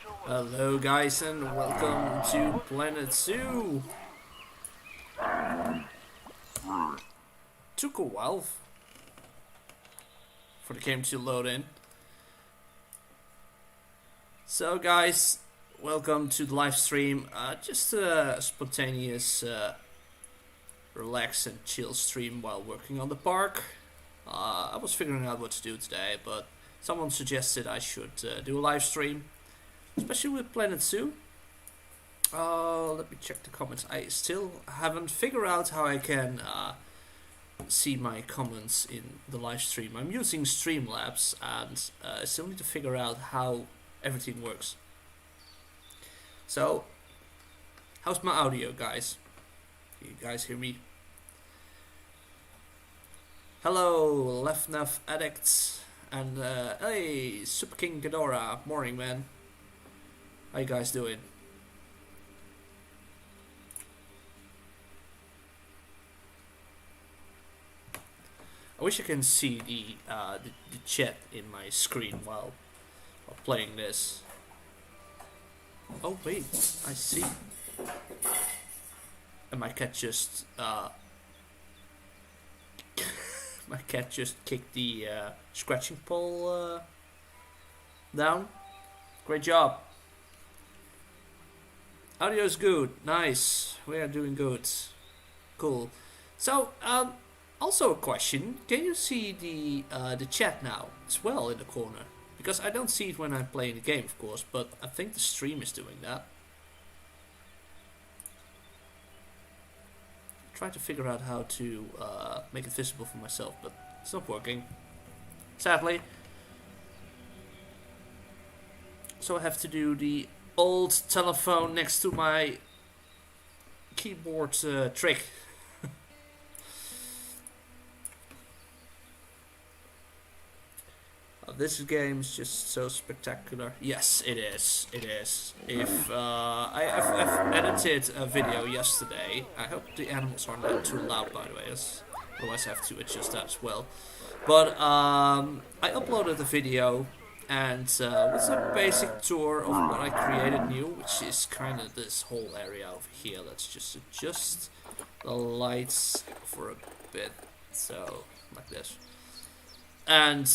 Hello guys and welcome to Planet Zoo. Took a while for the game to load in. So guys, welcome to the live stream. Just a spontaneous, relax and chill stream while working on the park. I was figuring out what to do today, but someone suggested I should do a live stream. Especially with Planet Zoo. Let me check the comments. I still haven't figured out how I can see my comments in the live stream. I'm using Streamlabs and I still need to figure out how everything works. So, how's my audio, guys? Can you guys hear me? Hello, Left Nav Addicts, and hey, Super King Ghidorah. Morning, man. How you guys doing? I wish I can see the chat in my screen while playing this. Oh wait, I see. And my cat just my cat just kicked the scratching pole down. Great job. Audio's good, nice. We are doing good. Cool. So, also a question: can you see the chat now as well in the corner? Because I don't see it when I'm playing the game, of course, but I think the stream is doing that. Try to figure out how to make it visible for myself, but it's not working, sadly. So I have to do the old telephone next to my keyboard trick. This game is just so spectacular. Yes, it is. It is. If I've edited a video yesterday. I hope the animals aren't that too loud, by the way. Otherwise, I have to adjust that as well. But I uploaded the video. And it's a basic tour of what I created new, which is kind of this whole area over here. Let's just adjust the lights for a bit, so like this. And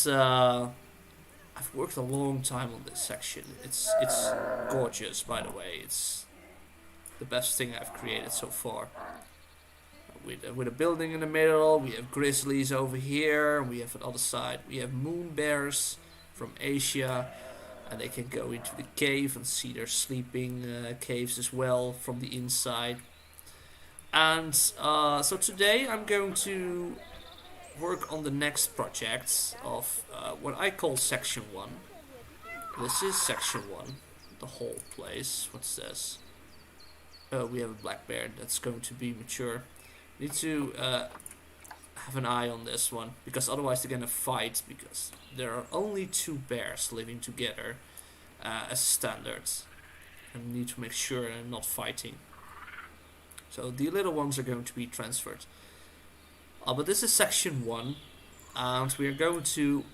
I've worked a long time on this section. It's gorgeous, by the way. It's the best thing I've created so far. With a building in the middle, we have grizzlies over here. We have on the other side, we have moon bears from Asia, and they can go into the cave and see their sleeping caves as well from the inside. And so today I'm going to work on the next project of what I call section 1. This is section 1, the whole place. What's this? We have a black bear that's going to be mature. Need to have an eye on this one, because otherwise they're gonna fight, because there are only 2 bears living together as standards, and we need to make sure they're not fighting. So the little ones are going to be transferred. But this is section 1, and we are going to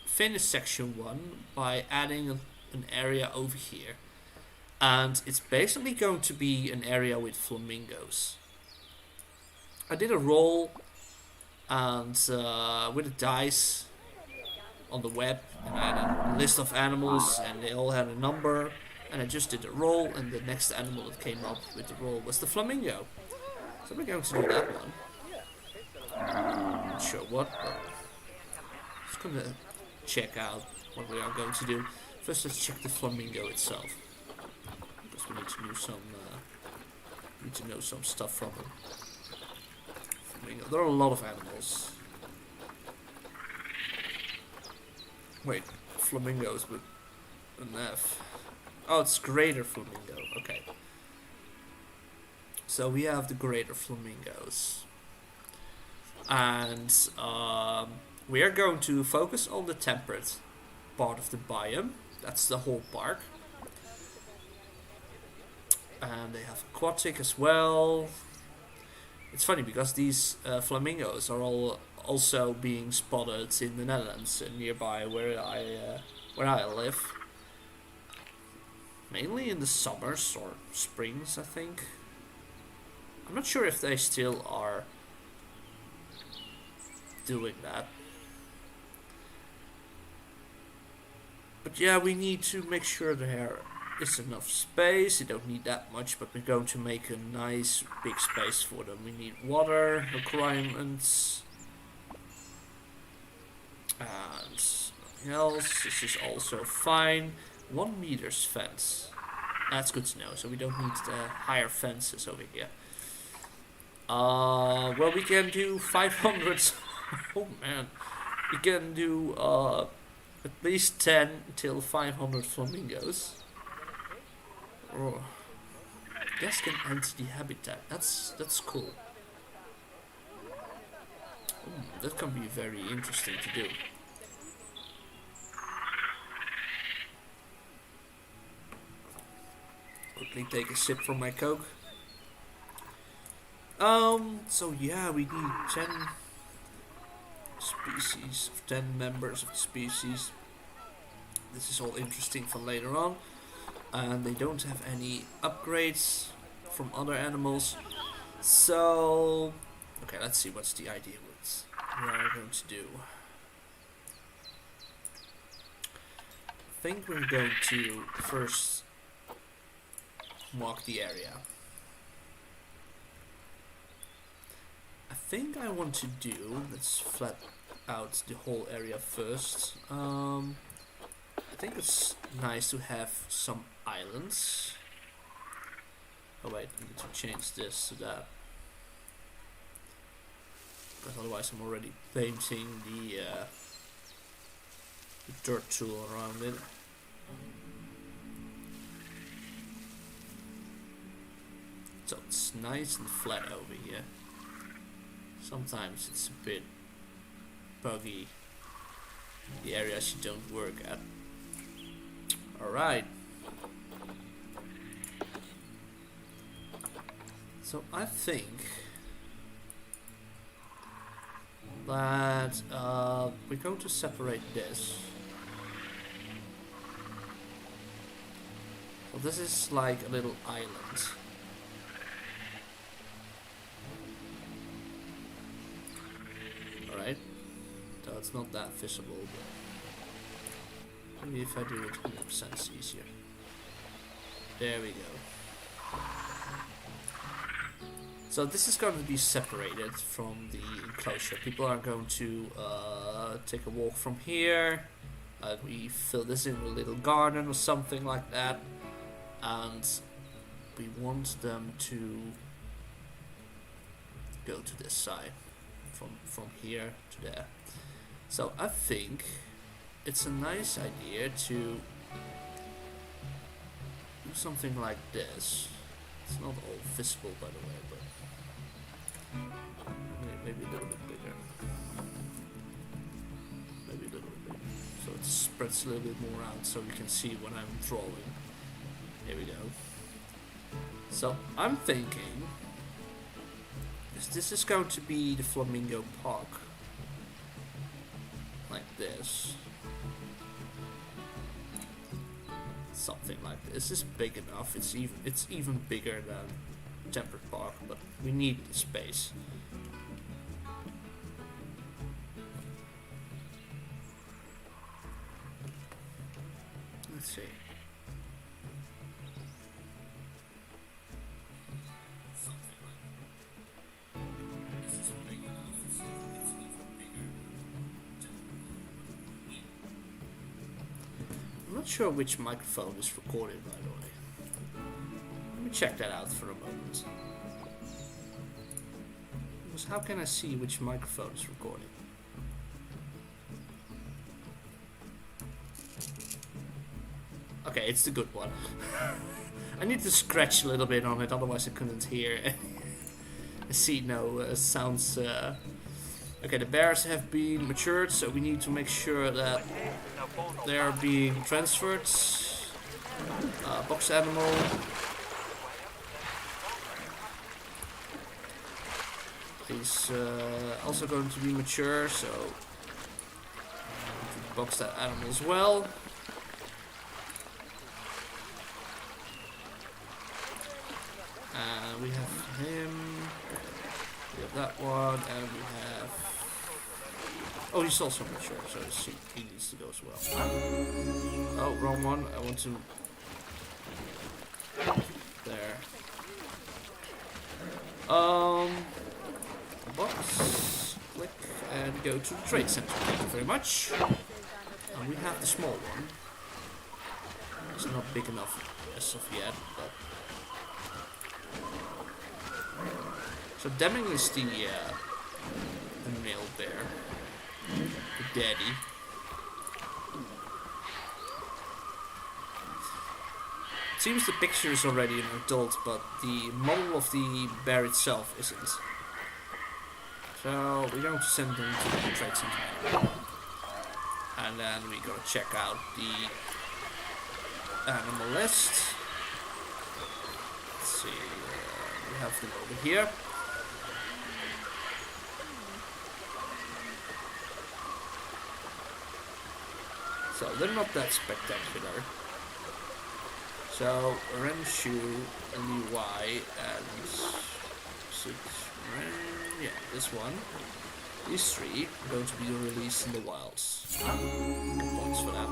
finish section 1 by adding an area over here, and it's basically going to be an area with flamingos. I did a roll and with a dice on the web, and I had a list of animals and they all had a number, and I just did a roll, and the next animal that came up with the roll was the flamingo. So we're going to do that one. Not sure what, but just gonna check out what we are going to do. First, let's check the flamingo itself, because we need to know some stuff from him. There are a lot of animals. Wait, flamingos with an F. Oh, it's greater flamingo. Okay. So we have the greater flamingos. And we are going to focus on the temperate part of the biome. That's the whole park. And they have aquatic as well. It's funny because these flamingos are all also being spotted in the Netherlands and nearby where I live. mainly in the summers or springs, I think. I'm not sure if they still are doing that. But yeah, we need to make sure there is enough space. You don't need that much, but we're going to make a nice big space for them. We need water requirements. And nothing else. This is also fine. 1 meter's fence. That's good to know. So we don't need the higher fences over here. Well, we can do 500. Oh man, we can do at least 10 till 500 flamingos. Oh, guests can enter the habitat. That's cool. That can be very interesting to do. Quickly take a sip from my Coke. So yeah, we need 10 species, 10 members of the species. This is all interesting for later on. And they don't have any upgrades from other animals. So, okay, let's see what's the idea what we are going to do. I think we're going to first mark the area. I think I want to do, let's flat out the whole area first. I think it's nice to have some islands. Oh wait, I need to change this to that. Because otherwise I'm already painting the dirt tool around it. So it's nice and flat over here. Sometimes it's a bit buggy, the areas you don't work at. Alright. So I think that we're going to separate this. Well, this is like a little island. Alright. So it's not that visible, but maybe if I do it 100% easier. There we go. So this is going to be separated from the enclosure. People are going to take a walk from here. We fill this in with a little garden or something like that. And we want them to go to this side. From here to there. So I think it's a nice idea to do something like this. It's not all visible, by the way, but maybe a little bit bigger. Maybe a little bit bigger. So it spreads a little bit more out so you can see what I'm drawing. Here we go. So I'm thinking this is going to be the Flamingo Park. Like this. Something like this. This is big enough. It's even bigger than Temperate Park, but we need the space. Let's see. I'm not sure which microphone is recorded, by the way. Let me check that out for a moment. Because how can I see which microphone is recording? Okay, it's the good one. I need to scratch a little bit on it, otherwise I couldn't hear. I see no sounds. Okay, the bears have been matured, so we need to make sure that they are being transferred. Box animal. He's also going to be mature, so box that animal as well. And we have him. We have that one, and we have. Oh, he's also mature, so he needs to go as well. Oh, wrong one. I want to. There. Box. Click and go to the trade center. Thank you very much. And we have the small one. It's not big enough as of yet, but. So Deming is the male bear, the daddy. It seems the picture is already an adult, but the model of the bear itself isn't. So we're going to send them to the trade center, and then we're going to check out the animal list. Let's see, we have them over here. So they're not that spectacular. So Renshu, Liwai, and yeah, this one. These three are going to be released in the wilds. Get points for that.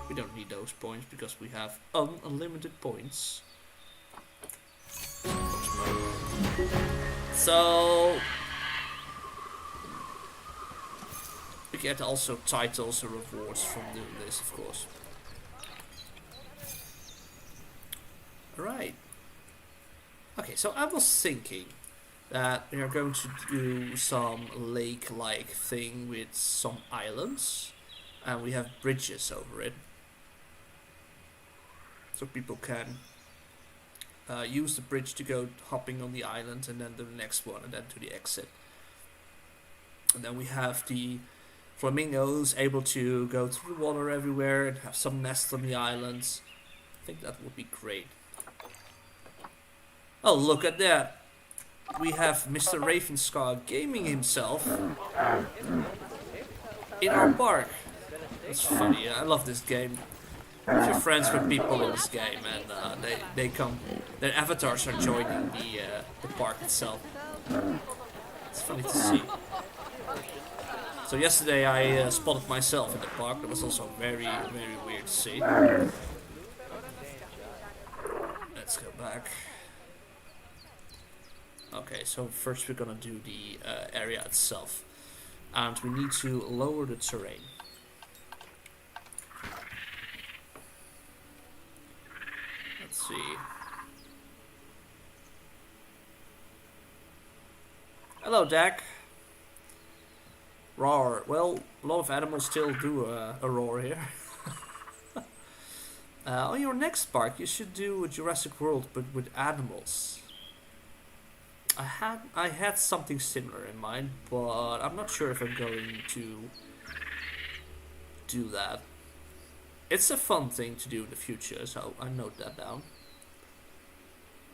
We don't need those points because we have unlimited points. So we get also titles and rewards from doing this, of course. Alright. Okay, so I was thinking that we are going to do some lake-like thing with some islands, and we have bridges over it. So people can use the bridge to go hopping on the island and then to the next one and then to the exit. And then we have the flamingos able to go through the water everywhere and have some nests on the islands. I think that would be great. Oh, look at that. We have Mr. Ravenscar gaming himself in our park. That's funny. I love this game. If you're friends with people in this game and they come, their avatars are joining the park itself. It's funny to see. So yesterday I spotted myself in the park. That was also very, very weird to see. Let's go back. Okay, so first we're gonna do the area itself. And we need to lower the terrain. Let's see. Hello, Dak. Roar. Well, a lot of animals still do a roar here. On your next park, you should do a Jurassic World, but with animals. I had something similar in mind, but I'm not sure if I'm going to do that. It's a fun thing to do in the future, so I note that down.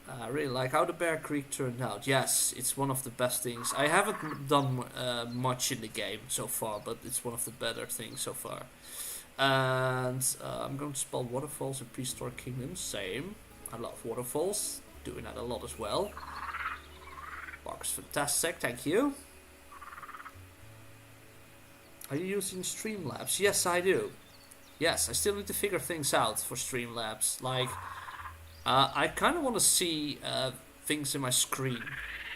I really like how the Bear Creek turned out. Yes, it's one of the best things. I haven't done much in the game so far, but it's one of the better things so far. And I'm going to spell waterfalls in Prehistoric Kingdom. Same. I love waterfalls. Doing that a lot as well. Park's fantastic, thank you. Are you using Streamlabs? Yes, I do. Yes, I still need to figure things out for Streamlabs. Like, I kind of want to see things in my screen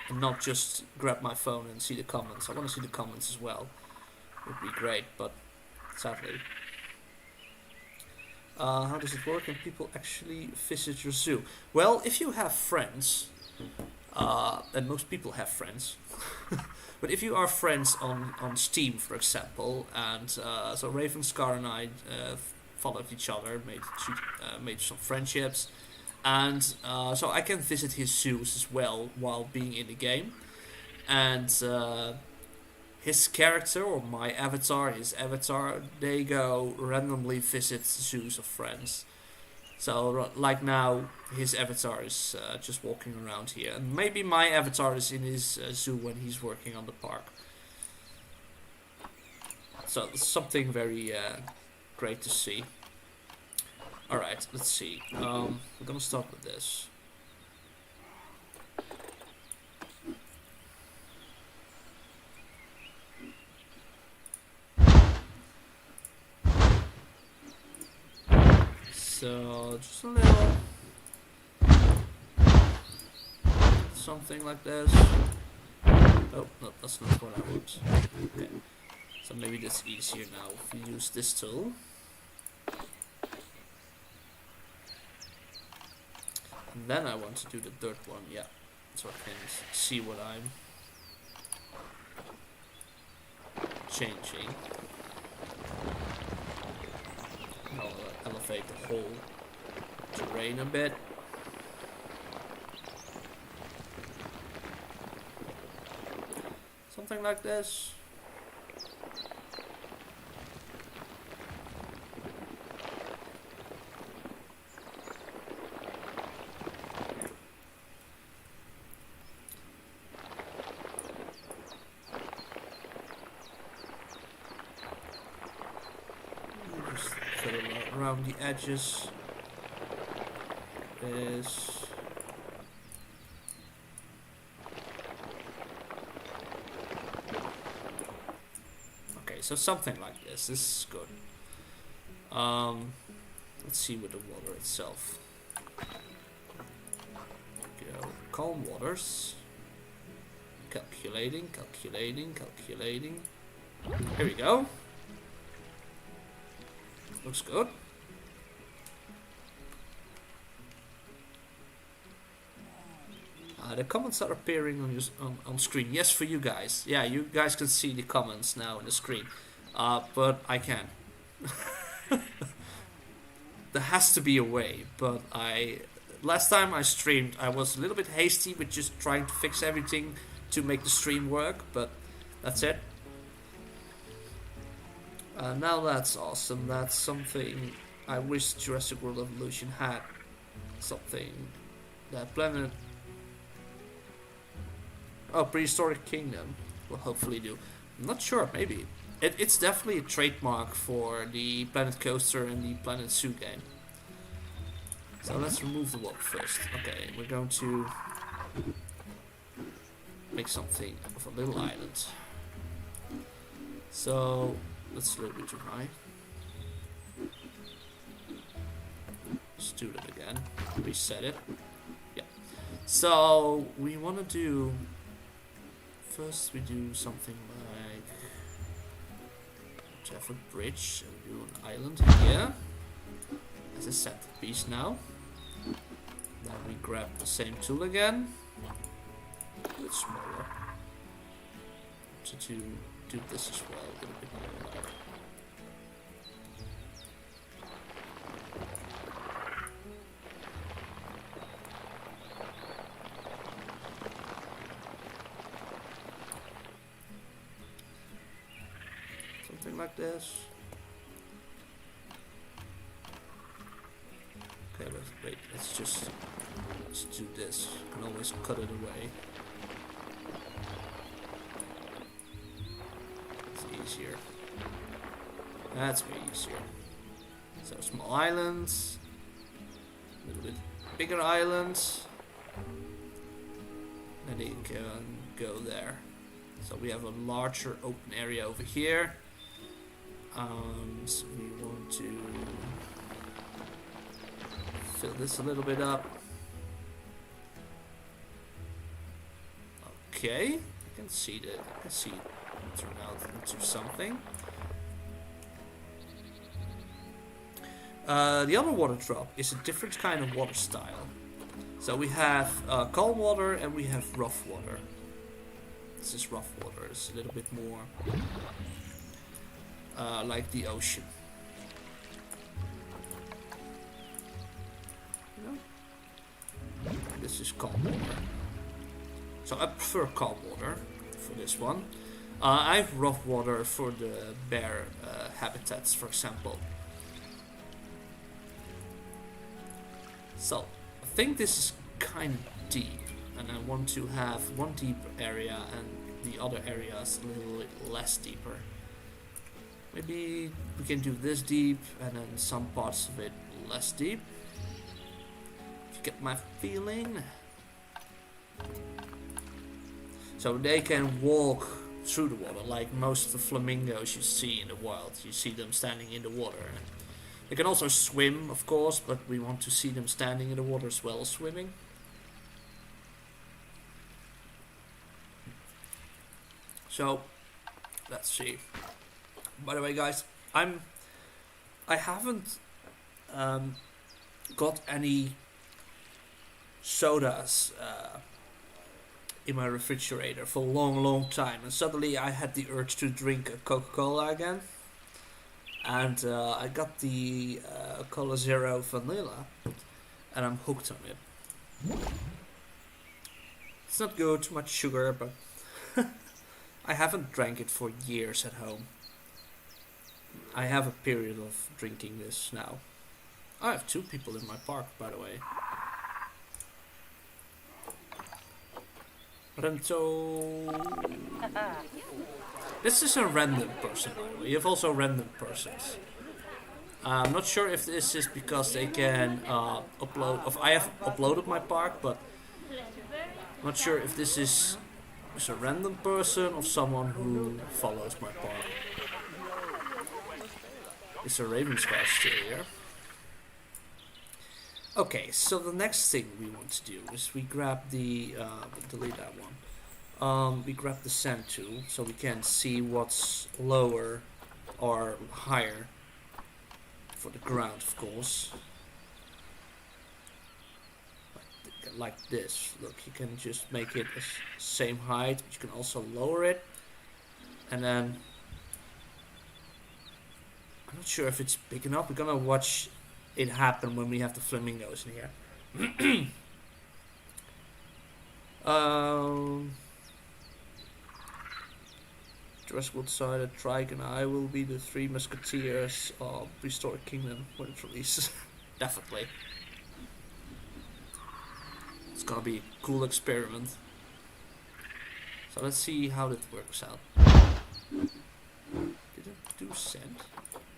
and not just grab my phone and see the comments. I want to see the comments as well. Would be great, but sadly. How does it work? Can people actually visit your zoo? Well, if you have friends, and most people have friends, but if you are friends on Steam, for example, and so Ravenscar and I followed each other, made some friendships, and so I can visit his zoos as well while being in the game, and his character or my avatar, his avatar, they go randomly visit zoos of friends. So like now, his avatar is just walking around here, and maybe my avatar is in his zoo when he's working on the park. So it's something very great to see. Alright, let's see. We're gonna start with this. So just a little something like this. Oh, no, that's not what I want. Okay. So maybe that's easier now if we use this tool. And then I want to do the third one, yeah. So I can see what I'm changing. I'll elevate the whole terrain a bit. Something like this. Just fill it around the edges. This. So something like this. This is good. Let's see with the water itself. Go calm waters. Calculating, calculating, calculating. Here we go. Looks good. The comments are appearing on your on screen. Yes, for you guys. Yeah, you guys can see the comments now on the screen. But I can't. There has to be a way. But last time I streamed, I was a little bit hasty with just trying to fix everything to make the stream work. But that's it. Now that's awesome. That's something I wish Jurassic World Evolution had. Something that planet. Oh, Prehistoric Kingdom will hopefully do. I'm not sure, maybe. It's definitely a trademark for the Planet Coaster and the Planet Zoo game. So let's remove the water first. Okay, we're going to make something of a little island. So that's a little bit too high. Let's do that again. Reset it. Yeah. So we want to do. First we do something like to have a bridge and do an island here as a centerpiece now. Then we grab the same tool again, a bit smaller, to do this as well, a little bit more lighter. Something like this. Okay, wait, let's do this. I can always cut it away. It's easier. That's way easier. So small islands, a little bit bigger islands, and they can go there. So we have a larger open area over here. So we want to fill this a little bit up. Okay, I can see it turn out into something. The other water drop is a different kind of water style. So we have calm water and we have rough water. This is rough water. It's a little bit more like the ocean. This is calm water. So I prefer calm water for this one. I have rough water for the bear habitats, for example. So I think this is kind of deep, and I want to have one deep area and the other areas a little bit less deeper. Maybe we can do this deep and then some parts of it less deep. If you get my feeling. So they can walk through the water like most of the flamingos you see in the wild. You see them standing in the water. And They can also swim, of course, but we want to see them standing in the water as well as swimming. So, let's see. By the way, guys, I haven't got any sodas in my refrigerator for a long time, and suddenly I had the urge to drink a Coca-Cola again, and I got the Cola Zero Vanilla, and I'm hooked on it. It's not good, too much sugar, but I haven't drank it for years at home. I have a period of drinking this now. I have 2 people in my park, by the way. But I'm so... This is a random person, by the way. You have also random persons. I'm not sure if this is because they can upload... I have uploaded my park, but I'm not sure if this is a random person or someone who follows my park. It's a Ravenscar still here. Okay, so the next thing we want to do is we grab the delete that one. We grab the sand tool so we can see what's lower or higher for the ground, of course. Like this. Look, you can just make it the same height, but you can also lower it. And then I'm not sure if it's big enough. We're gonna watch it happen when we have the flamingos in here. Jurassic World decided Trike and I will be the 3 musketeers of Restore Kingdom when it releases. Definitely. It's gonna be a cool experiment. So let's see how that works out. Did it do sand?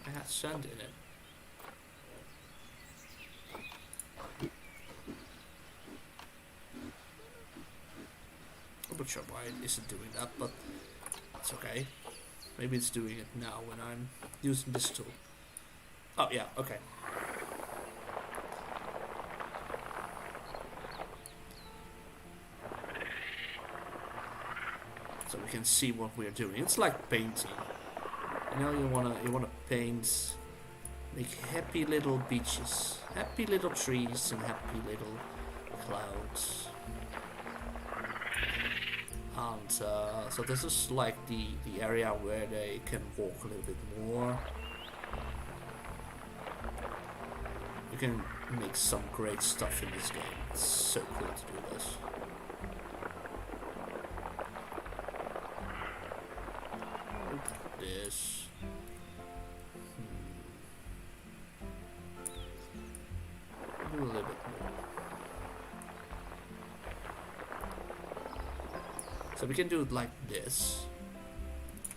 I had sand in it. I'm not sure why it isn't doing that, but it's okay. Maybe it's doing it now when I'm using this tool. Oh yeah, okay. So we can see what we're doing. It's like painting. You know, you wanna paint, make happy little beaches, happy little trees, and happy little clouds. And so this is like the area where they can walk a little bit more. You can make some great stuff in this game. It's so cool to do this. This. Do a little bit more. So we can do it like this,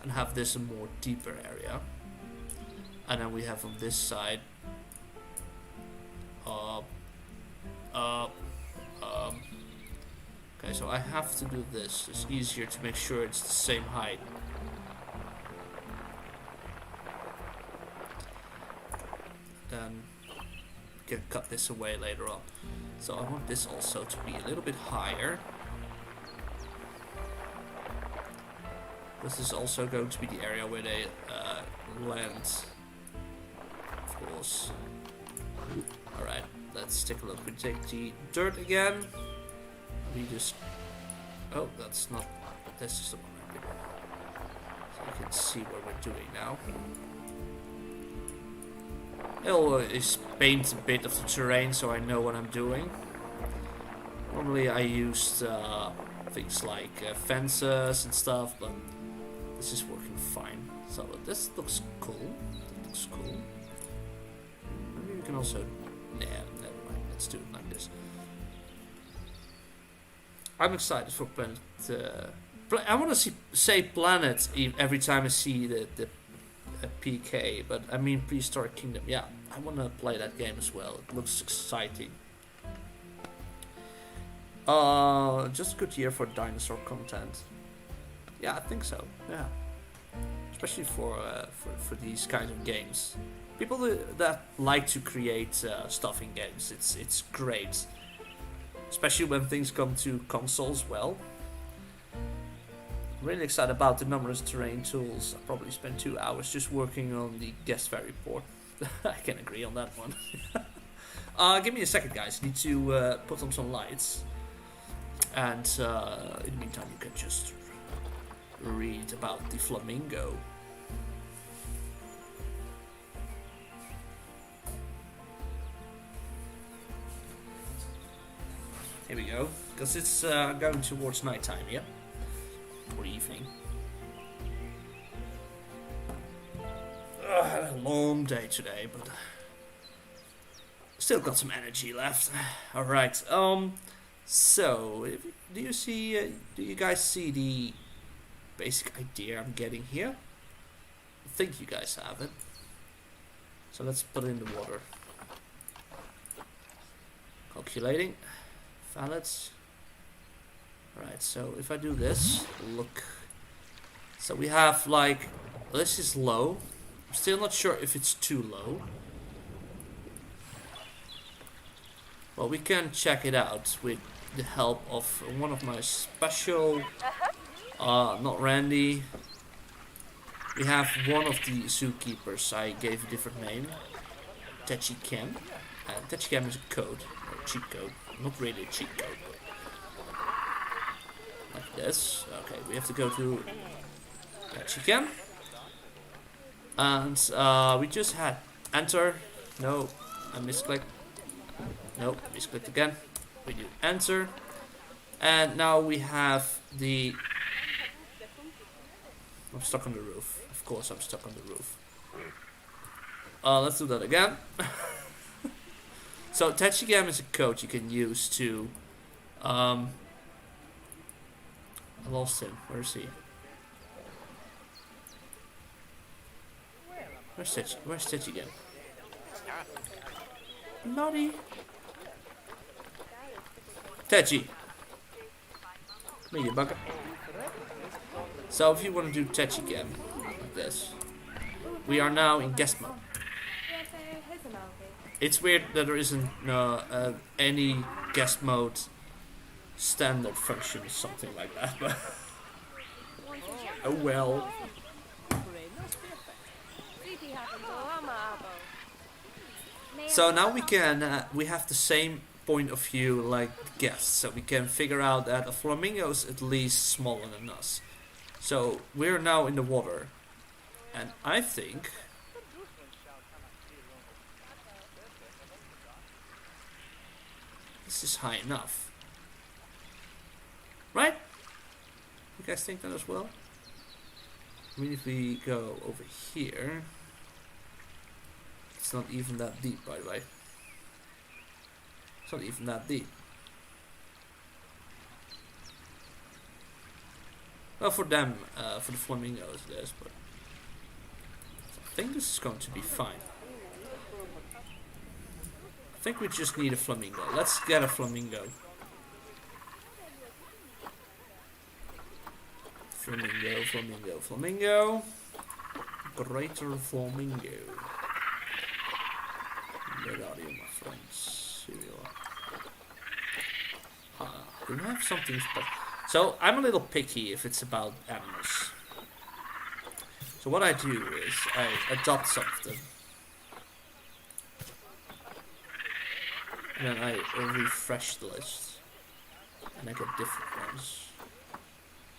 and have this a more deeper area, and then we have on this side. Okay, so I have to do this. It's easier to make sure it's the same height. Then we can cut this away later on. So I want this also to be a little bit higher. This is also going to be the area where they land, of course. Alright, let's take a look. We take the dirt again. We just... Oh, that's not... This is the one I did. So you can see what we're doing now. I'll paint a bit of the terrain so I know what I'm doing. Normally I used things like fences and stuff, but this is working fine. So this looks cool. That looks cool. Maybe we can also... Nah, never mind. Let's do it like this. I'm excited for Planet... I want to say Planet every time I see the PK, but I mean Prehistoric Kingdom. Yeah, I want to play that game as well. It looks exciting. Just a good year for dinosaur content. Yeah, I think so. Yeah, especially for these kinds of games. People that like to create stuff in games, it's great, especially when things come to consoles. Well, really excited about the numerous terrain tools. I probably spent 2 hours just working on the guest ferry port. I can agree on that one. Give me a second, guys. I need to put on some lights. And in the meantime, you can just read about the flamingo. Here we go. Because it's going towards nighttime, yeah? Or evening. I had a long day today, but still got some energy left. Alright, so, do you guys see the basic idea I'm getting here? I think you guys have it. So let's put it in the water. Calculating. Pallets. Alright, so if I do this, look. So we have like, this is low. I'm still not sure if it's too low. Well, we can check it out with the help of one of my special, not Randy. We have one of the zookeepers, I gave a different name. Techicam. Techicam is a code, or a cheat code. Not really a cheat code, but like this. Okay, we have to go to Techicam. And we just had enter. No, I misclicked. Nope, misclicked again. We do enter. And now we have the... I'm stuck on the roof. Of course I'm stuck on the roof. Let's do that again. So Techicam is a code you can use to... I lost him. Where is he? Where's Techicam? Naughty. Techi. Media bugger. So if you want to do Techicam like this, we are now in guest mode. It's weird that there isn't any guest mode standard function or something like that, but oh well. So now we can we have the same point of view like guests, so we can figure out that a flamingo is at least smaller than us. So we're now in the water, and I think this is high enough, right? You guys think that as well? I mean, if we go over here, it's not even that deep, by the way. It's not even that deep. Well, for them, for the flamingos it is, but I think this is going to be fine. I think we just need a flamingo. Let's get a flamingo. Flamingo, flamingo, flamingo. Greater flamingo. Where are you, my friends? Here you are. Do we have something special? So, I'm a little picky if it's about animals. So what I do is, I adopt some of them. And then I refresh the list. And I get different ones.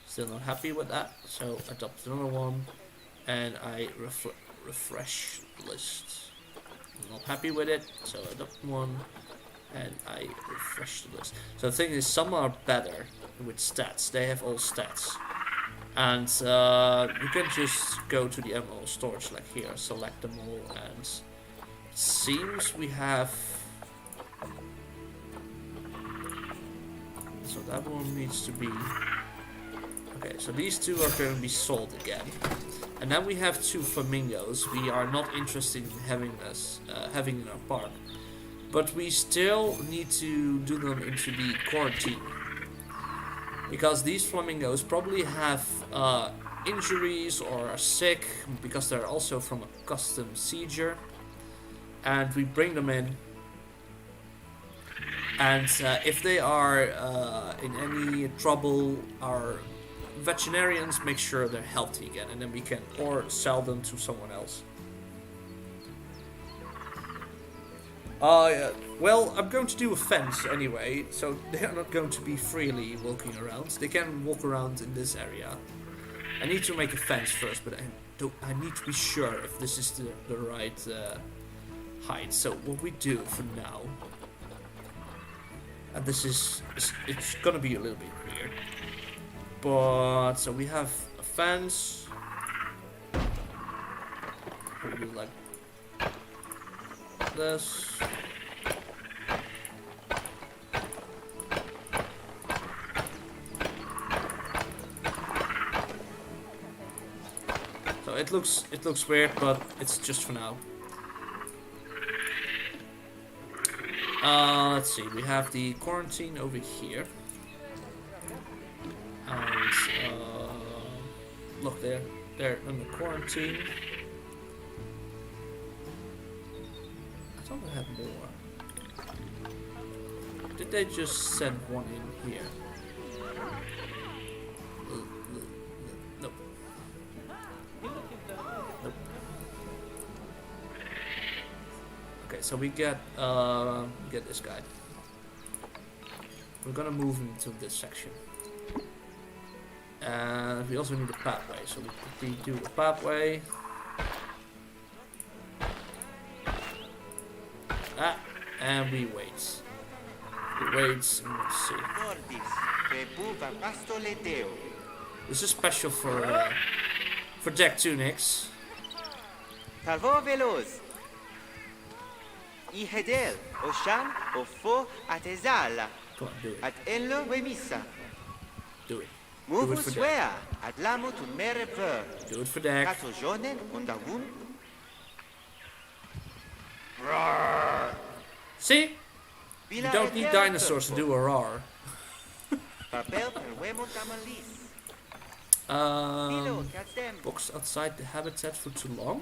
Still not happy with that, so adopt another one. And I refresh the list. I'm not happy with it, so I adopt one. And I refresh the list. So the thing is, some are better with stats. They have all stats. And you can just go to the ML storage like here, select them all, and it seems we have... So that one needs to be... Okay, so these two are going to be sold again. And then we have 2 flamingos. We are not interested in having in our park. But we still need to do them into the quarantine. Because these flamingos probably have injuries or are sick, because they're also from a custom sieger, and we bring them in. And if they are in any trouble, our veterinarians make sure they're healthy again, and then we can or sell them to someone else. Well, I'm going to do a fence anyway, so they are not going to be freely walking around. They can walk around in this area. I need to make a fence first, but I need to be sure if this is the right height. So what we do for now, and this is, it's gonna be a little bit weird, but so we have a fence. We do like this. So it looks weird, but it's just for now. Let's see, we have the quarantine over here. And look, they're under quarantine. I thought I had more. Did they just send one in here? Nope. Nope. Okay, so we get this guy. We're gonna move him to this section. And we also need a pathway, so we quickly do a pathway. And we wait. We wait, and let's see. This is special for deck tunics. Talvo veloz. Ihedel, Oshan, Ofo, Atezala. Come on, do it. At Enlo Wemissa. Do it. Movus Wea, at Lamo to Mere Ver. Do it for deck. Kato Jonen, Undawun. See? You don't need dinosaurs to do a roar. Boxed outside the habitat for too long?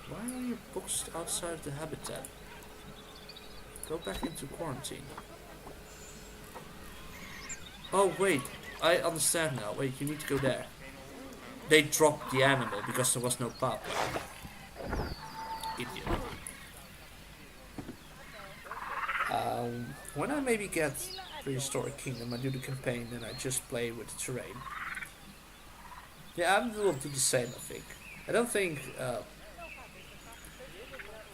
Why are you boxed outside the habitat? Go back into quarantine. Oh wait, I understand now. Wait, you need to go there. They dropped the animal because there was no pathway. Idiot. When I maybe get Prehistoric Kingdom, I do the campaign and I just play with the terrain. Yeah, I will do the same, I think. I don't think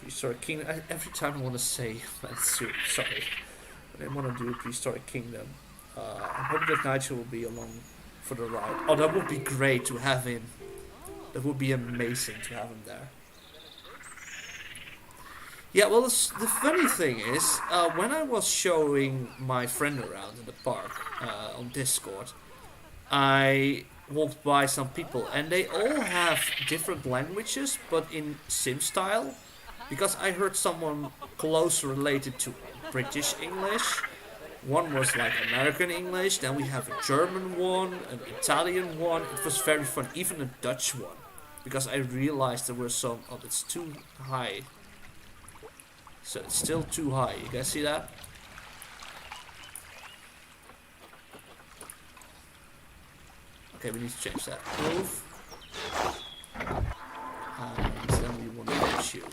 Prehistoric Kingdom, every time I want to say sorry, when I want to do Prehistoric Kingdom, I hope that Nigel will be along for the ride. Oh, that would be great to have him. That would be amazing to have him there. Yeah, well, the funny thing is, when I was showing my friend around in the park on Discord, I walked by some people, and they all have different languages, but in Sim style, because I heard someone close related to British English. One was like American English, then we have a German one, an Italian one. It was very fun, even a Dutch one, because I realized there were some. Oh, it's too high. So it's still too high. You guys see that? Okay, we need to change that. Move. And then we want to reach you.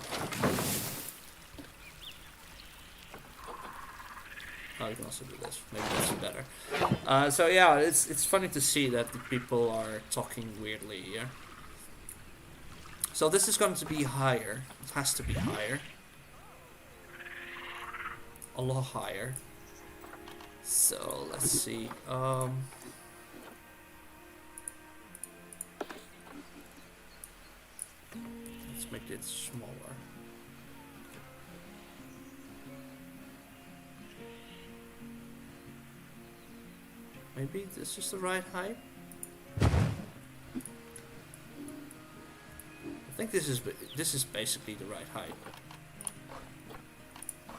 Oh, you can also do this. Maybe that's better. So yeah, it's funny to see that the people are talking weirdly here. So this is going to be higher. It has to be higher. A lot higher. So let's see. Let's make it smaller. Maybe this is the right height. I think this is basically the right height.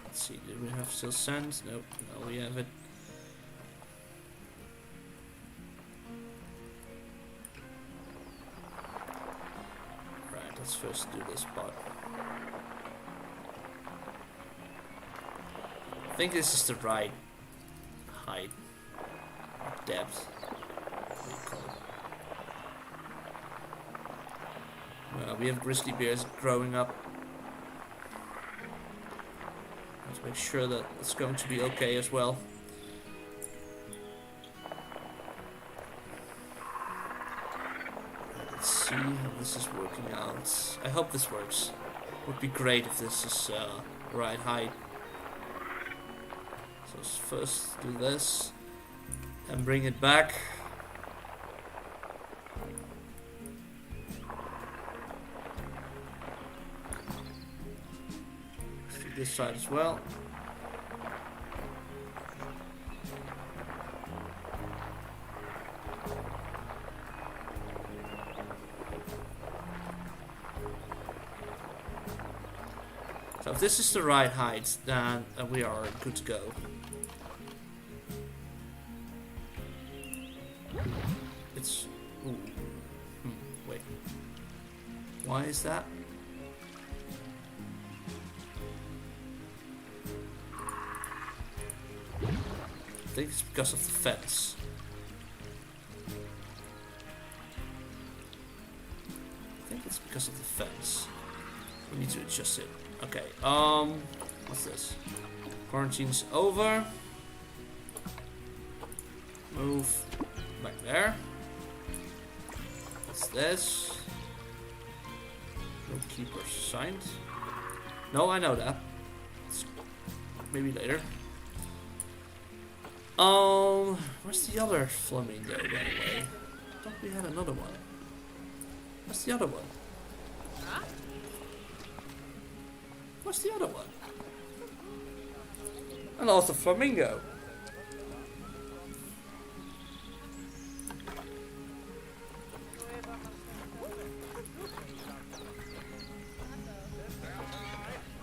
Let's see, do we have still sand? Nope, no, we have it. Let's first do this part. I think this is the right height, depth. What do you call it? Well, we have grizzly bears growing up. Let's make sure that it's going to be okay as well. Let's see how this is working out. I hope this works. Would be great if this is the right height. So let's first do this and bring it back. Let's do this side as well. So if this is the right height, then we are good to go. It's... Ooh. Wait. Why is that? I think it's because of the fence. I think it's because of the fence. We need to adjust it. Okay, what's this? Quarantine's over. Move back there. What's this? No keepers signed. No, I know that. Maybe later. Where's the other flamingo, by the way? I thought we had another one. Where's the other one? What's the other one? I lost the flamingo.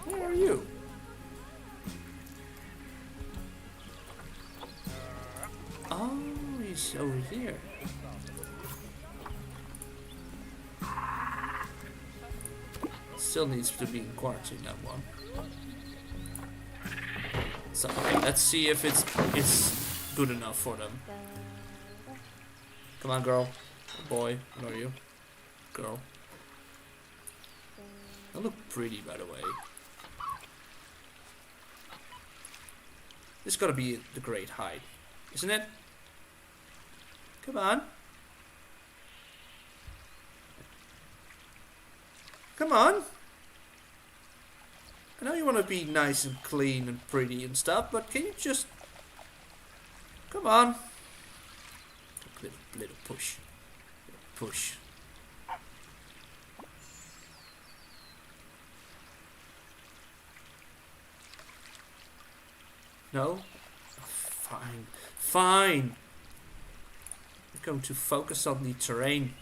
Where are you? Oh, he's over here. Still needs to be in quarantine, that one. So okay, let's see if it's good enough for them. Come on, girl. Boy, what are you? Girl. They look pretty, by the way. This gotta be the great height, isn't it? Come on. Come on. I know you want to be nice and clean and pretty and stuff, but can you just... Come on. Little push. Push. No? Fine. Fine. I'm going to focus on the terrain.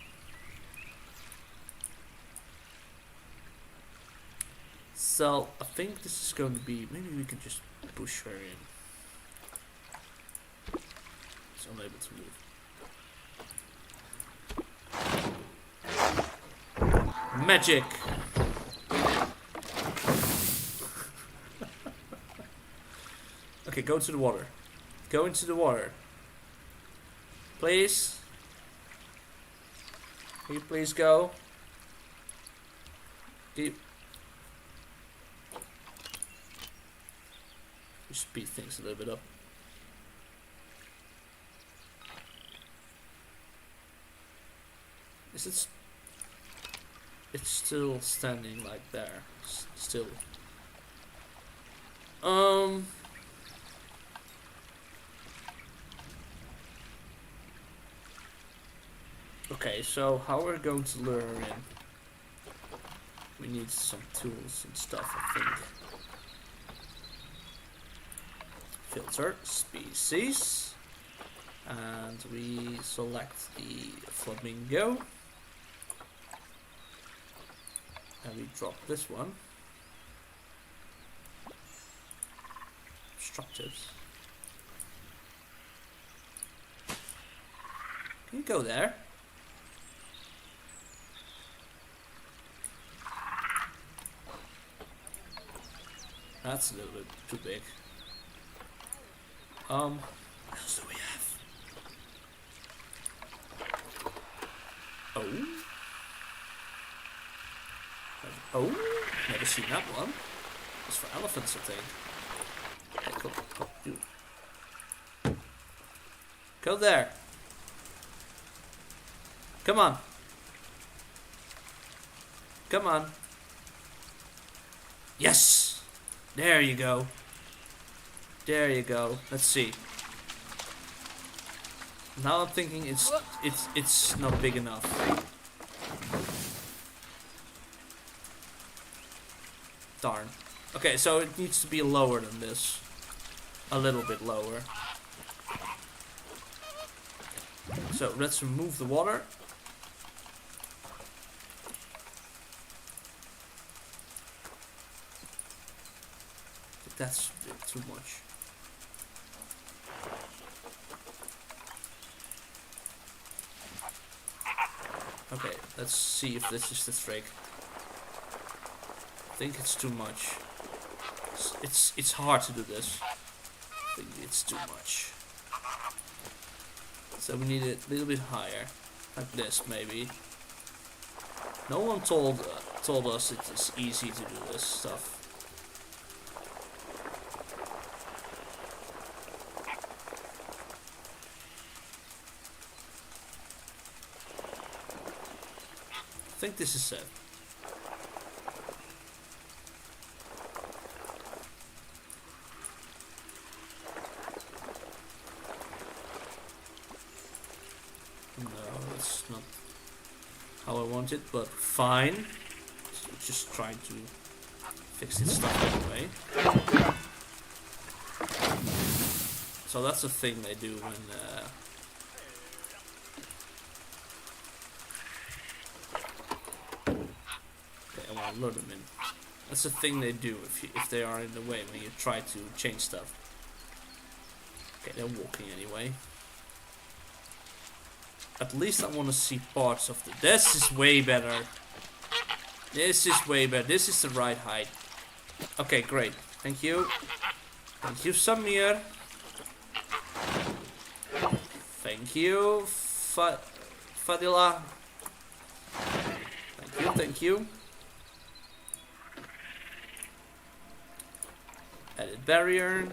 So, I think this is going to be... Maybe we can just push her in. She's unable to move. Magic! Okay, go to the water. Go into the water. Please? Can you please go? Deep. Speed things a little bit up. Is it? It's still standing like there. Still. Okay, so how we're going to lure her in? We need some tools and stuff, I think. Filter species, and we select the flamingo, and we drop this one. Structures. Can you go there? That's a little bit too big. What else do we have? Oh. Oh, never seen that one. It's for elephants, I think. Okay, come, you. Go there. Come on. Come on. Yes! There you go. There you go. Let's see. Now I'm thinking it's not big enough. Darn. Okay, so it needs to be lower than this. A little bit lower. So let's remove the water. That's a bit too much. Okay, let's see if this is the trick. I think it's too much. It's hard to do this. I think it's too much. So we need it a little bit higher, like this maybe. No one told us it's easy to do this stuff. I think this is it. No, that's not how I want it, but fine. Just trying to fix this stuff anyway. So that's a thing they do when lure them in. That's a thing they do if they are in the way when you try to change stuff. Okay, they're walking anyway. At least I want to see parts of the... This is way better. This is way better. This is the right height. Okay, great. Thank you. Thank you, Samir. Thank you, Fadila. Thank you, thank you. Edit barrier.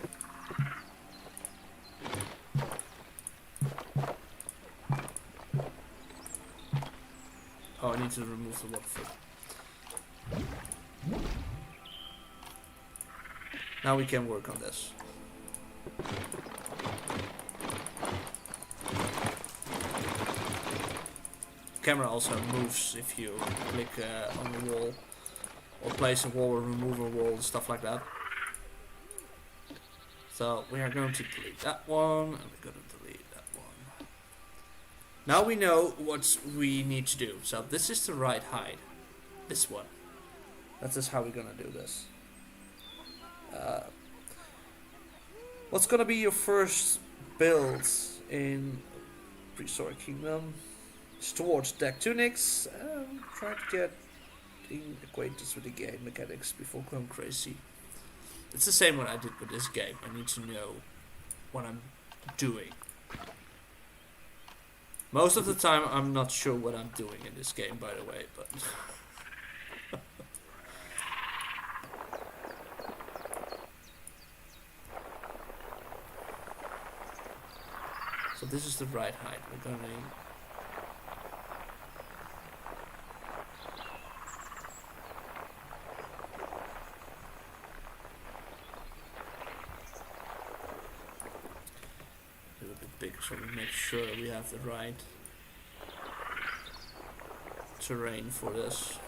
Oh, I need to remove the waterfall. Now we can work on this. Camera also moves if you click on the wall or place a wall or remove a wall and stuff like that. So we are going to delete that one, and we're going to delete that one. Now we know what we need to do. So this is the right height. This one. That is how we're going to do this. What's going to be your first build in Prehistoric Kingdom? It's towards deck tunics. Try to get acquainted with the game mechanics before going crazy. It's the same what I did with this game. I need to know what I'm doing. Most of the time I'm not sure what I'm doing in this game, by the way, but... So this is the right height. We're going to... big, so we make sure we have the right terrain for this.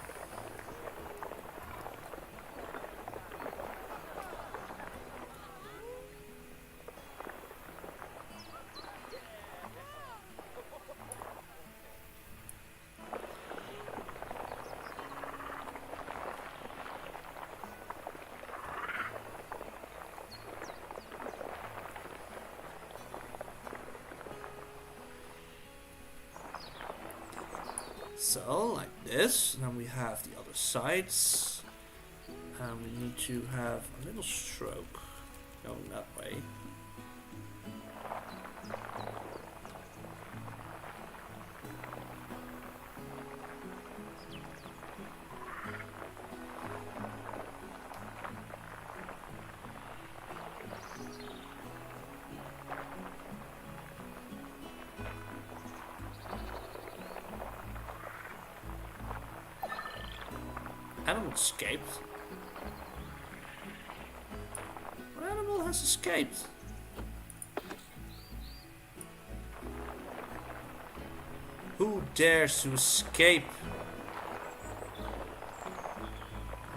So, like this, and then we have the other sides. And we need to have a little stroke going that way. Animal escaped. What animal has escaped? Who dares to escape?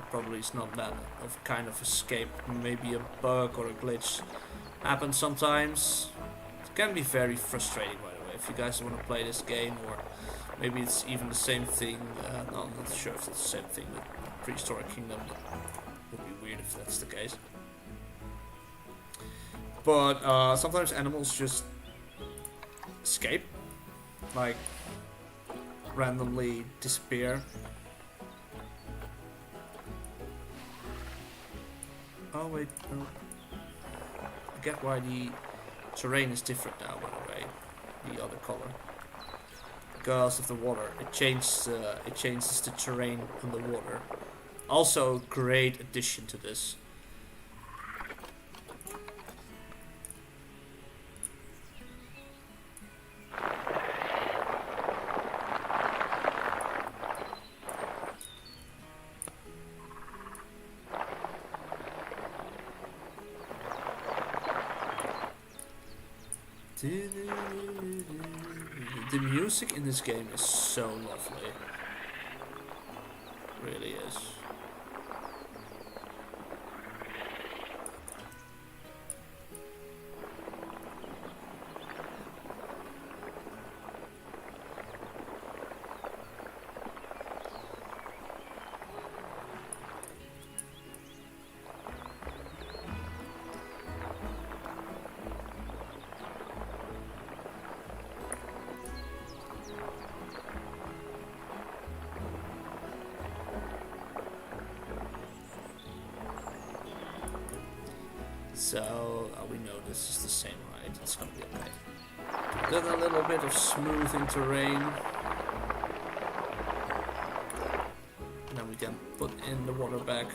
Probably it's not that of kind of escape. Maybe a bug or a glitch happens sometimes. It can be very frustrating, by the way, if you guys want to play this game, or maybe it's even the same thing. No, I'm not sure if it's the same thing with Prehistoric Kingdom. It would be weird if that's the case. But sometimes animals just escape, like randomly disappear. Oh wait, no. I get why the terrain is different now, by the way. The other color. Because of the water. It changes the terrain on the water. Also a great addition to this. The music in this game is so lovely. It really is. So we know this is the same, right? It's gonna be okay. Then a little bit of smoothing terrain. And then we can put in the water back.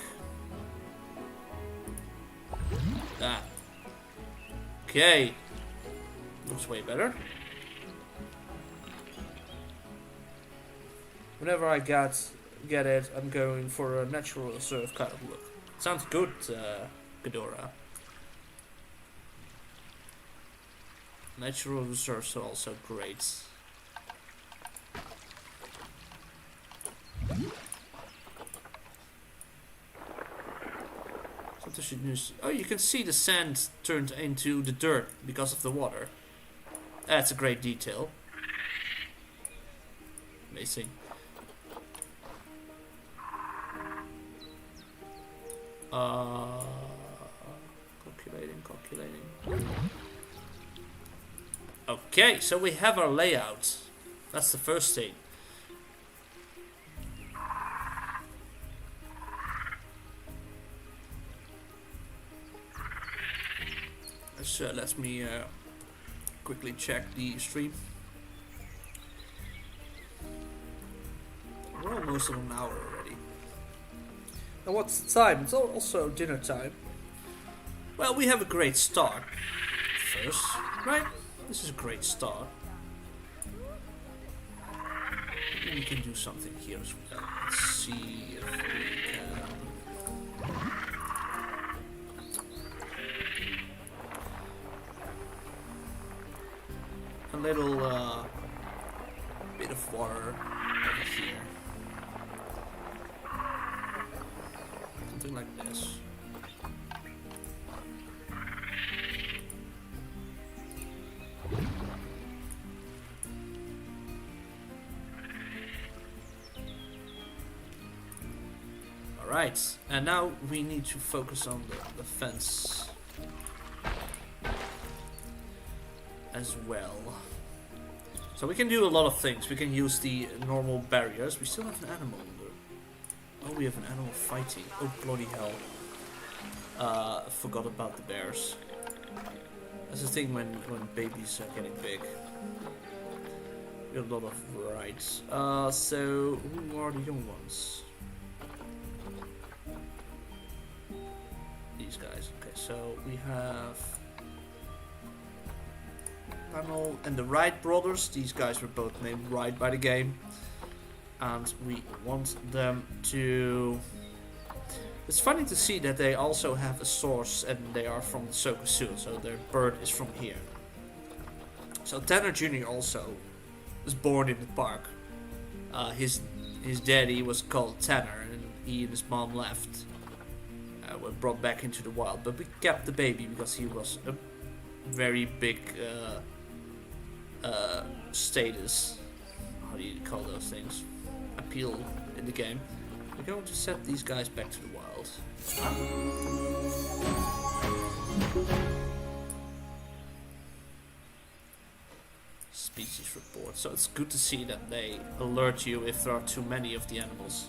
Ah. Okay. Looks way better. Whenever I get it, I'm going for a natural reserve kind of look. Sounds good, Ghidorah. Natural reserves are also great. Sometimes you use. Oh, you can see the sand turned into the dirt because of the water. That's a great detail. Amazing. Calculating. Okay, so we have our layout. That's the first thing. So let me quickly check the stream. We're almost at an hour already. And what's the time? It's also dinner time. Well, we have a great start first, right? This is a great start. Maybe we can do something here as well. Let's see if we can. A little bit of water over here. Something like this. Alright, and now we need to focus on the fence as well. So we can do a lot of things. We can use the normal barriers. We still have an animal Oh, we have an animal fighting. Oh, bloody hell. I forgot about the bears. That's the thing when babies are getting big. We have a lot of rights. So, who are the young ones? These guys. Okay, so we have Arnold and the Wright brothers. These guys were both named Wright by the game. And we want them to... It's funny to see that they also have a source and they are from the Zoka Zoo, so their birth is from here. So Tanner Jr. also was born in the park. His daddy was called Tanner and he and his mom left. Were brought back into the wild, but we kept the baby because he was a very big status. How do you call those things? Appeal in the game. We're going to set these guys back to the wild. Species report. So it's good to see that they alert you if there are too many of the animals.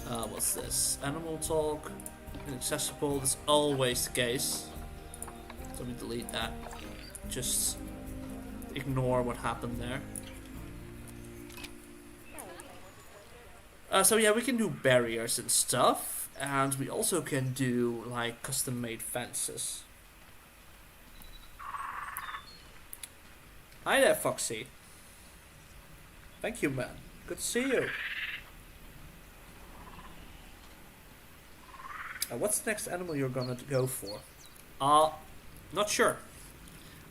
What's this? Animal talk. Inaccessible. That's always the case. So we delete that. Just ignore what happened there. So yeah, we can do barriers and stuff, and we also can do like custom-made fences. Hi there, Foxy. Thank you, man. Good to see you. What's the next animal you're gonna go for? Not sure.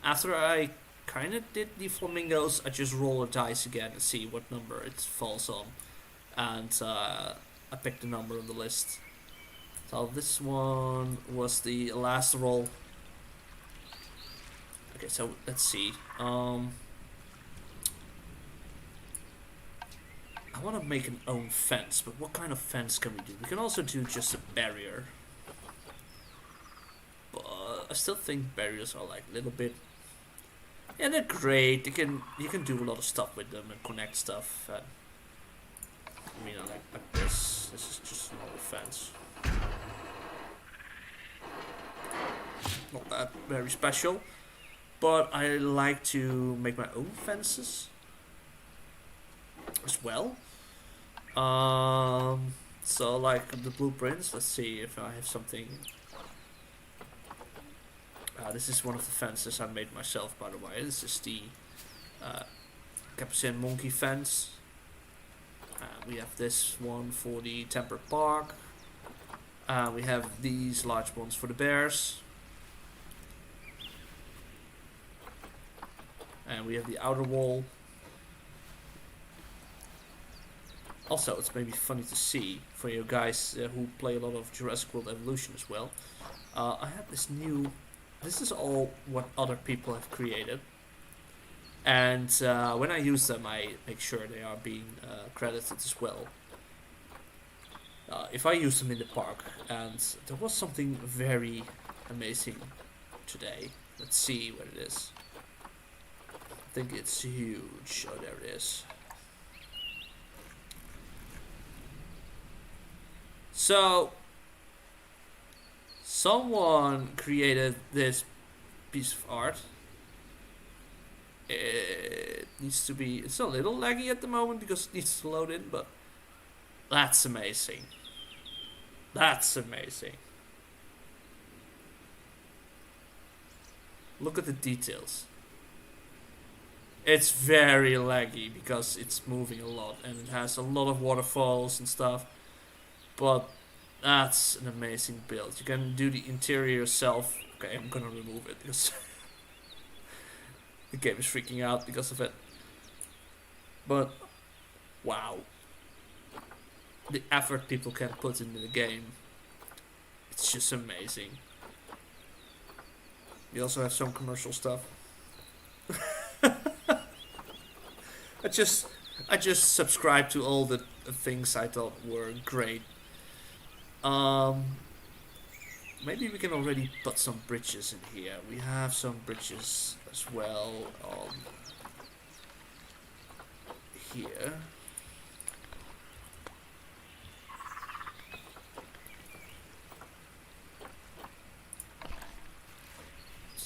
After I kinda did the flamingos, I just roll a dice again and see what number it falls on. And I picked the number on the list. So this one was the last roll. Okay, so let's see. I want to make an own fence, but what kind of fence can we do? We can also do just a barrier. But I still think barriers are like a little bit... Yeah, they're great. You can do a lot of stuff with them and connect stuff. And I mean, like this. This is just another fence. Not that very special. But I like to make my own fences as well. So like the blueprints. Let's see if I have something. This is one of the fences I made myself, by the way. This is the Capuchin monkey fence. We have this one for the tempered park. We have these large ones for the bears. And we have the outer wall. Also, it's maybe funny to see for you guys who play a lot of Jurassic World Evolution as well. I have this new... This is all what other people have created. And when I use them, I make sure they are being credited as well. If I use them in the park, and there was something very amazing today. Let's see what it is. I think it's huge. Oh, there it is. So, someone created this piece of art. It needs to be... It's a little laggy at the moment because it needs to load in, but that's amazing. That's amazing. Look at the details. It's very laggy because it's moving a lot and it has a lot of waterfalls and stuff. But that's an amazing build. You can do the interior yourself. Okay, I'm gonna remove it because the game is freaking out because of it. But wow. The effort people can put into the game. It's just amazing. We also have some commercial stuff. I just subscribed to all the things I thought were great. Maybe we can already put some bridges in here. We have some bridges as well here.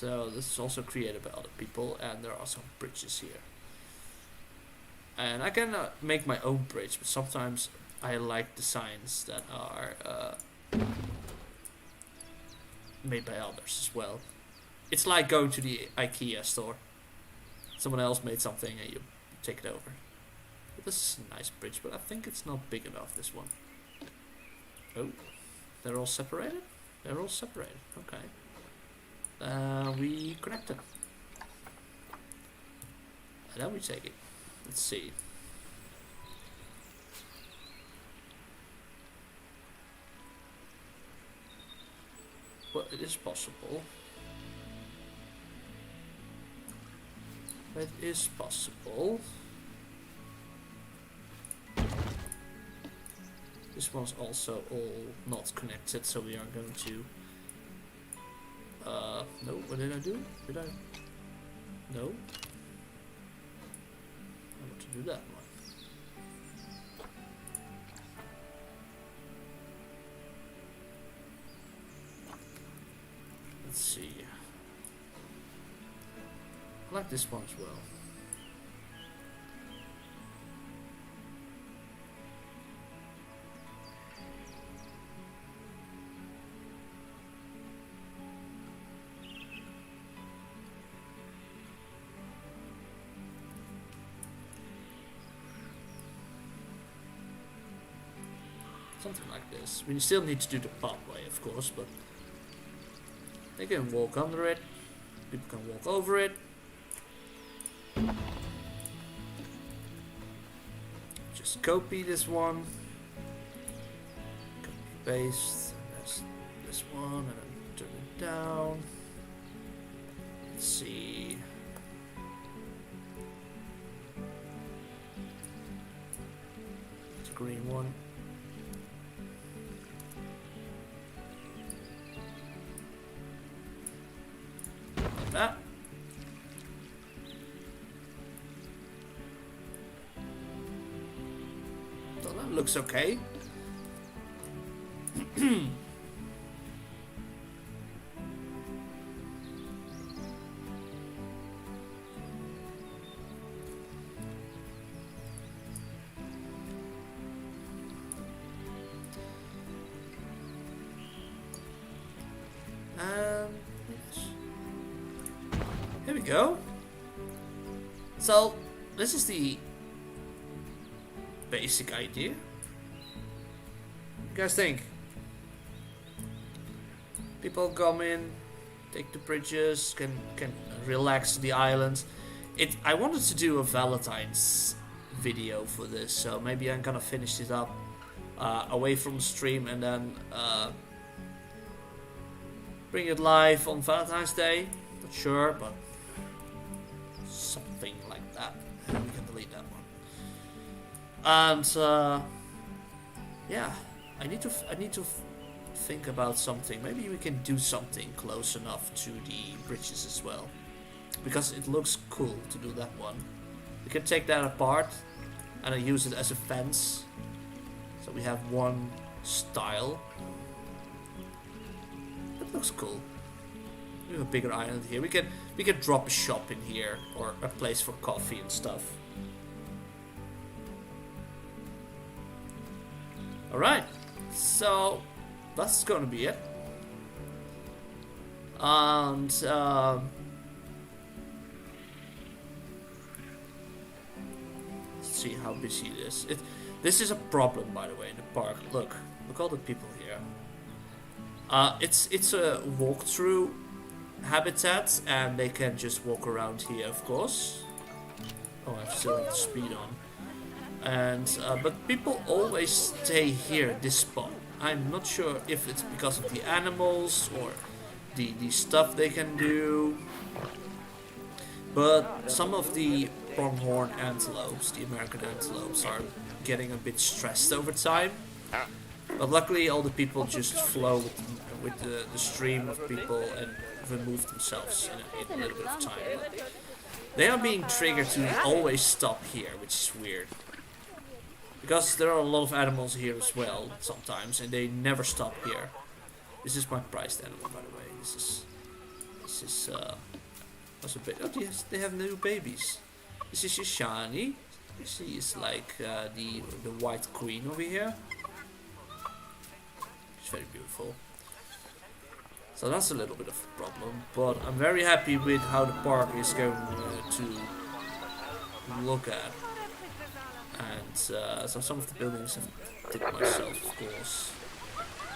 So this is also created by other people, and there are some bridges here. And I can make my own bridge, but sometimes I like designs that are made by others as well. It's like going to the IKEA store. Someone else made something and you take it over. But this is a nice bridge, but I think it's not big enough, this one. Oh, they're all separated? They're all separated, okay. We connect them. And then we take it. Let's see. Well, it is possible. It is possible. This one's also all not connected, so we are going to... no, what did I do? Did I? No. I want to do that one. Let's see. I like this one as well. Something like this. We still need to do the pathway, of course, but they can walk under it. People can walk over it. Just copy this one. Copy paste. And that's this one, and then turn it down. Let's see. The green one. That. So that looks okay. Here we go. So this is the basic idea. What do you guys think? People come in, take the bridges, can relax the islands. I wanted to do a Valentine's video for this, so maybe I'm gonna finish it up away from the stream and then bring it live on Valentine's Day. Not sure, but something like that. We can delete that one. And yeah, I need to think about something. Maybe we can do something close enough to the bridges as well, because it looks cool to do that one. We can take that apart and then use it as a fence, so we have one style. It looks cool. We have a bigger island here. We can drop a shop in here, or a place for coffee and stuff. Alright, so that's gonna be it. And let's see how busy it is. This is a problem, by the way, in the park. Look all the people here. It's a walkthrough habitat, and they can just walk around here, of course. Oh, I still have the speed on. And but people always stay here at this spot. I'm not sure if it's because of the animals or the stuff they can do, but some of the pronghorn antelopes, the American antelopes, are getting a bit stressed over time. But luckily all the people just flow with the stream of people and remove themselves in a little bit of time. They are being triggered to always stop here, which is weird. Because there are a lot of animals here as well, sometimes, and they never stop here. This is my prized animal, by the way. This is This is was a bit. Oh, yes, they have new babies. This is Shani. She is like the white queen over here. She's very beautiful. So that's a little bit of a problem, but I'm very happy with how the park is going to look at. And so some of the buildings I did myself, of course.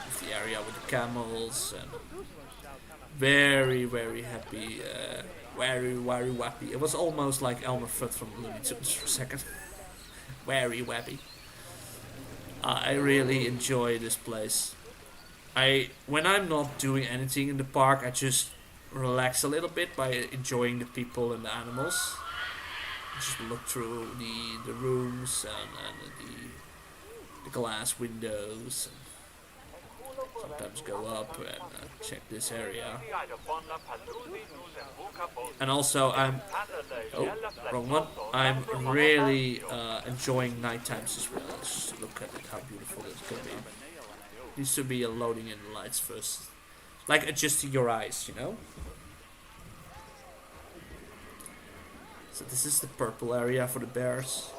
With the area with the camels, and very, very happy. Very, very wappy. It was almost like Elmer Fudd from Looney Tunes for a second. Very wappy. I really enjoy this place. When I'm not doing anything in the park, I just relax a little bit by enjoying the people and the animals. Just look through the rooms and the glass windows. And sometimes go up and check this area. And also wrong one. I'm really enjoying night times as well. Just look at it, how beautiful it's gonna be. Needs to be a loading in the lights first. Like adjusting your eyes, you know? So this is the purple area for the bears.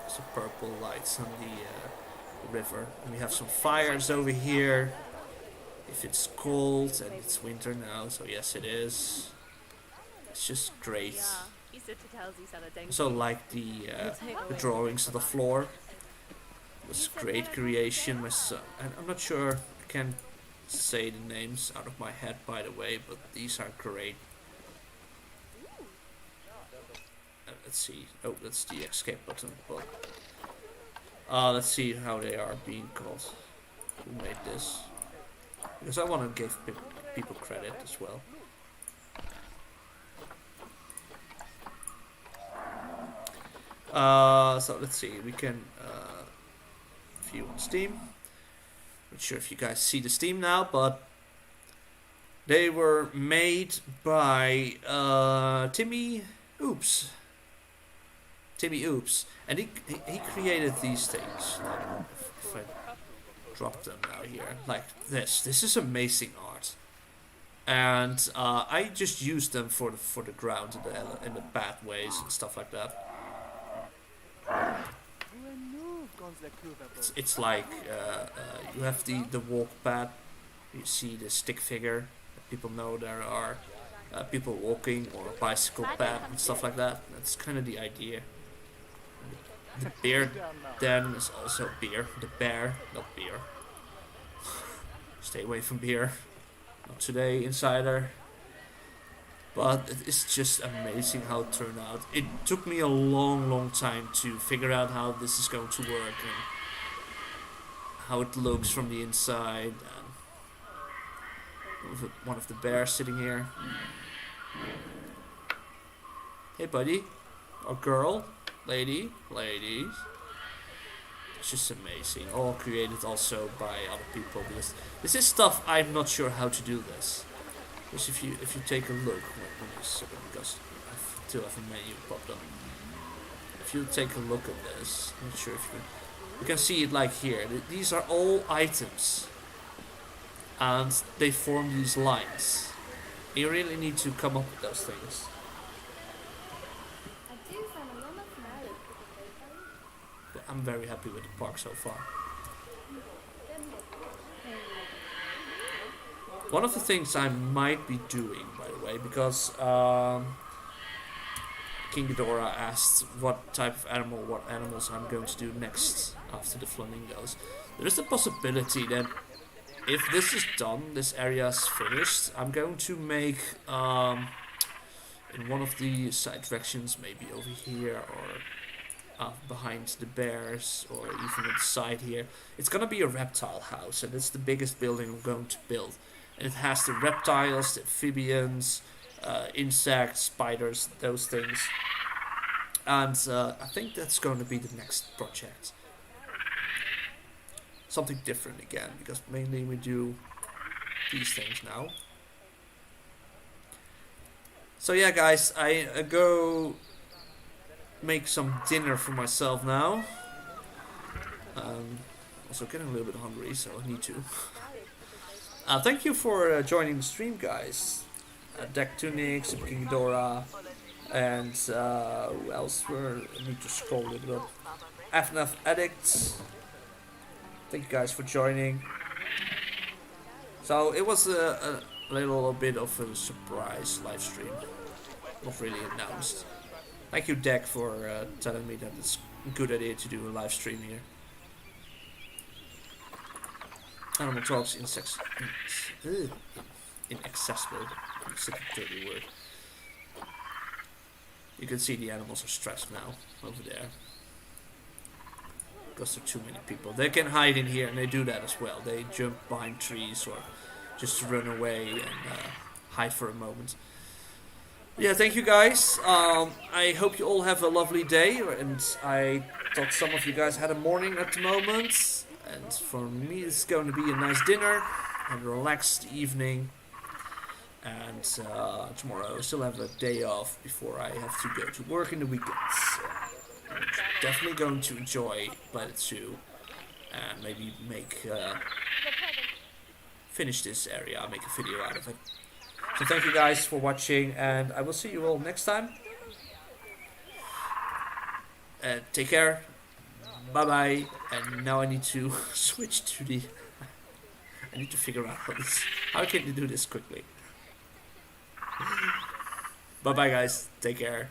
Some purple lights on the river. And we have some fires over here. If it's cold, and it's winter now, so yes it is. It's just great. I also like the drawings of the floor. Was great creation. My son, and I'm not sure I can say the names out of my head, by the way, but these are great. Let's see. Oh, that's the escape button. But let's see how they are being called. Who made this? Because I want to give people credit as well. So let's see. We can. View on Steam. Not sure if you guys see the Steam now, but they were made by Timmy Oops, and he created these things. If I drop them out here, like this is amazing art, and I just used them for the ground in the pathways and stuff like that. It's like you have the walk path. You see the stick figure. People know there are people walking, or a bicycle path and stuff like that. That's kind of the idea. The bear den is also beer. The bear, not beer. Stay away from beer. Not today, insider. But it's just amazing how it turned out. It took me a long time to figure out how this is going to work and how it looks from the inside. And one of the bears sitting here. Hey buddy, or girl, ladies. It's just amazing. All created also by other people, because this is stuff I'm not sure how to do this. Because if you take a look, because I still have a menu popped up. If you take a look at this, I'm not sure if you can see it like here. These are all items, and they form these lines. You really need to come up with those things. But I'm very happy with the park so far. One of the things I might be doing, by the way, because King Ghidorah asked what type of animal, what animals I'm going to do next after the flamingos. There is a possibility that if this is done, this area is finished, I'm going to make in one of the side directions, maybe over here or behind the bears, or even on the side here. It's gonna be a reptile house, and it's the biggest building I'm going to build. And it has the reptiles, the amphibians, insects, spiders, those things. And I think that's going to be the next project. Something different again, because mainly we do these things now. So yeah guys, I go make some dinner for myself now. Also getting a little bit hungry, so I need to. Thank you for joining the stream, guys. Deck Tunic, Super King Dora, and who else were? I need to scroll a little bit. FNAF Addicts. Thank you guys for joining. So it was a little bit of a surprise live stream, not really announced. Thank you, Deck, for telling me that it's a good idea to do a live stream here. Animal Talks inaccessible. It's such a dirty word. You can see the animals are stressed now over there. Because there are too many people. They can hide in here and they do that as well. They jump behind trees or just run away and hide for a moment. Yeah, thank you guys. I hope you all have a lovely day. And I thought some of you guys had a morning at the moment. And for me, it's going to be a nice dinner and a relaxed evening. And tomorrow I still have a day off before I have to go to work in the weekends. I'm definitely going to enjoy Planet Zoo and maybe finish this area, make a video out of it. So thank you guys for watching, and I will see you all next time. Take care. Bye bye. And now I need to switch to the. I need to figure out how can you do this quickly. Bye bye, guys. Take care.